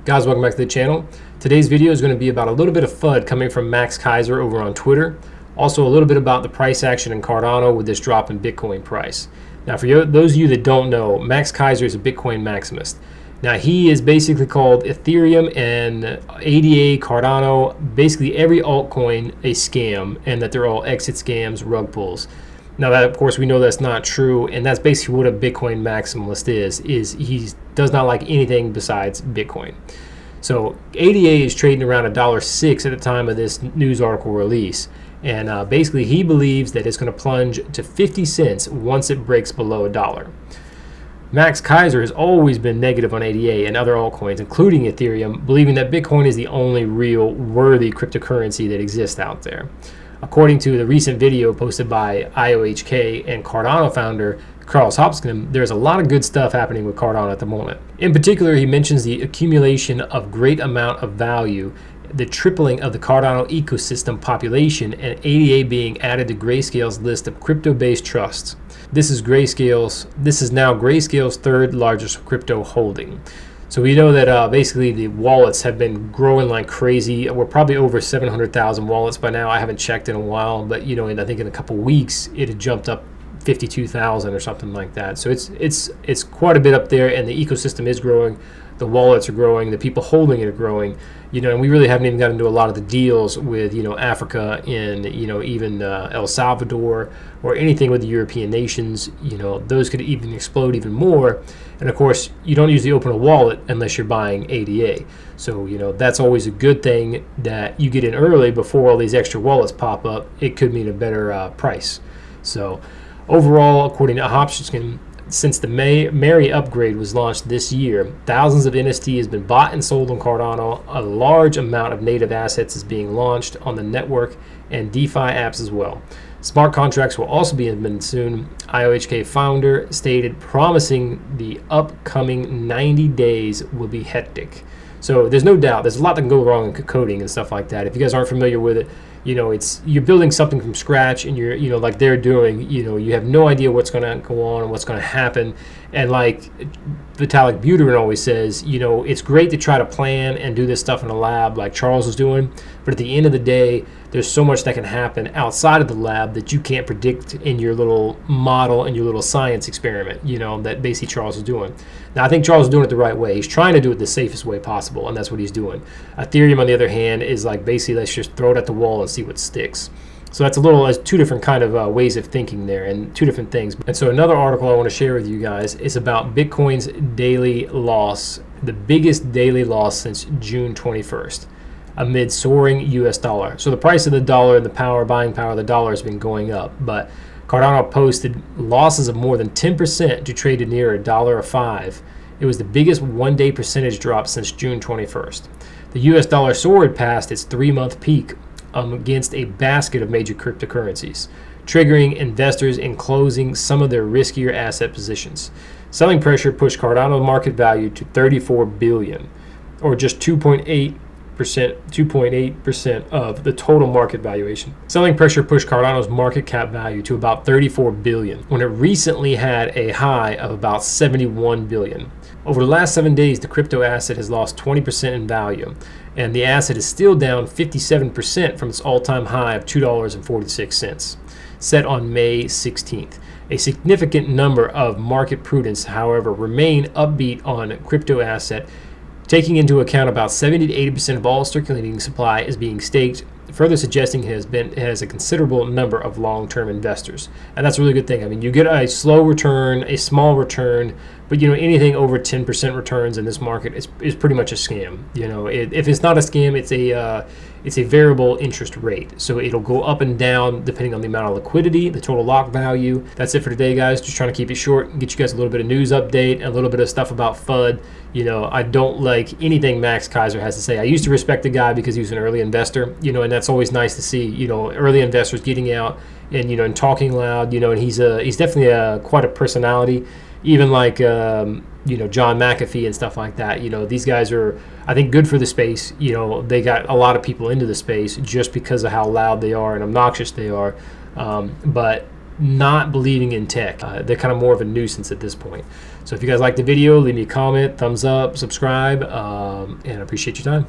Guys, welcome back to the channel. Today's video is going to be about a little bit of FUD coming from Max Keiser over on Twitter. Also a little bit about the price action in Cardano with this drop in Bitcoin price. Now for those of you that don't know, Max Keiser is a Bitcoin maximist. Now he is basically called Ethereum and ADA, Cardano, basically every altcoin a scam, and that they're all exit scams, rug pulls. Now that, of course, we know that's not true, and that's basically what a Bitcoin maximalist is he does not like anything besides Bitcoin. So ADA is trading around $1.06 at the time of this news article release, and basically he believes that it's going to plunge to 50 cents once it breaks below $1. Max Keiser has always been negative on ADA and other altcoins, including Ethereum, believing that Bitcoin is the only real worthy cryptocurrency that exists out there. According to the recent video posted by IOHK and Cardano founder Carlos Hopkins, there's a lot of good stuff happening with Cardano at the moment. In particular, he mentions the accumulation of great amount of value, the tripling of the Cardano ecosystem population, and ADA being added to Grayscale's list of crypto-based trusts. This is now Grayscale's third largest crypto holding. So we know that basically the wallets have been growing like crazy. We're probably over 700,000 wallets by now. I haven't checked in a while, but I think in a couple weeks it had jumped up 52,000 or something like that. So it's quite a bit up there, and the ecosystem is growing. The wallets are growing. The people holding it are growing. And we really haven't even gotten into a lot of the deals with Africa and even El Salvador or anything with the European nations. Those could even explode even more. And of course, you don't usually open a wallet unless you're buying ADA. So that's always a good thing that you get in early before all these extra wallets pop up. It could mean a better price. So overall, according to Hopkins, since the Mary upgrade was launched this year, thousands of NST has been bought and sold on Cardano. A large amount of native assets is being launched on the network and DeFi apps as well. Smart contracts will also be implemented soon. IOHK founder stated, promising the upcoming 90 days will be hectic. So there's no doubt, there's a lot that can go wrong in coding and stuff like that. If you guys aren't familiar with it, you're building something from scratch, and you're like they're doing, you have no idea what's going to go on and what's going to happen. And like Vitalik Buterin always says, it's great to try to plan and do this stuff in a lab like Charles was doing, but at the end of the day, there's so much that can happen outside of the lab that you can't predict in your little model and your little science experiment, that basically Charles is doing. Now, I think Charles is doing it the right way. He's trying to do it the safest way possible, and that's what he's doing. Ethereum, on the other hand, is like basically let's just throw it at the wall and see what sticks. So that's two different kind of ways of thinking there, and two different things. And so another article I want to share with you guys is about Bitcoin's daily loss, the biggest daily loss since June 21st. Amid soaring US dollar. So the price of the dollar and the buying power of the dollar has been going up, but Cardano posted losses of more than 10% to trade to near $1.05. It was the biggest one-day percentage drop since June 21st. The US dollar soared past its 3-month peak against a basket of major cryptocurrencies, triggering investors in closing some of their riskier asset positions. Selling pressure pushed Cardano market value to $34 billion, or just 2.8% of the total market valuation. Selling pressure pushed Cardano's market cap value to about $34 billion, when it recently had a high of about $71 billion. Over the last 7 days, the crypto asset has lost 20% in value, and the asset is still down 57% from its all-time high of $2.46, set on May 16th. A significant number of market prudents, however, remain upbeat on crypto asset, taking into account about 70 to 80% of all circulating supply is being staked, further suggesting it has a considerable number of long-term investors. And that's a really good thing. I mean, you get a slow return, a small return, but anything over 10% returns in this market is pretty much a scam. If it's not a scam, it's a variable interest rate. So it'll go up and down depending on the amount of liquidity, the total lock value. That's it for today, guys. Just trying to keep it short and get you guys a little bit of news update and a little bit of stuff about FUD. I don't like anything Max Keiser has to say. I used to respect the guy because he was an early investor, and that's always nice to see, early investors getting out and, and talking loud, and he's definitely quite a personality. Even like, John McAfee and stuff like that. These guys are, I think, good for the space. They got a lot of people into the space just because of how loud they are and obnoxious they are. But not believing in tech. They're kind of more of a nuisance at this point. So if you guys like the video, leave me a comment, thumbs up, subscribe, and I appreciate your time.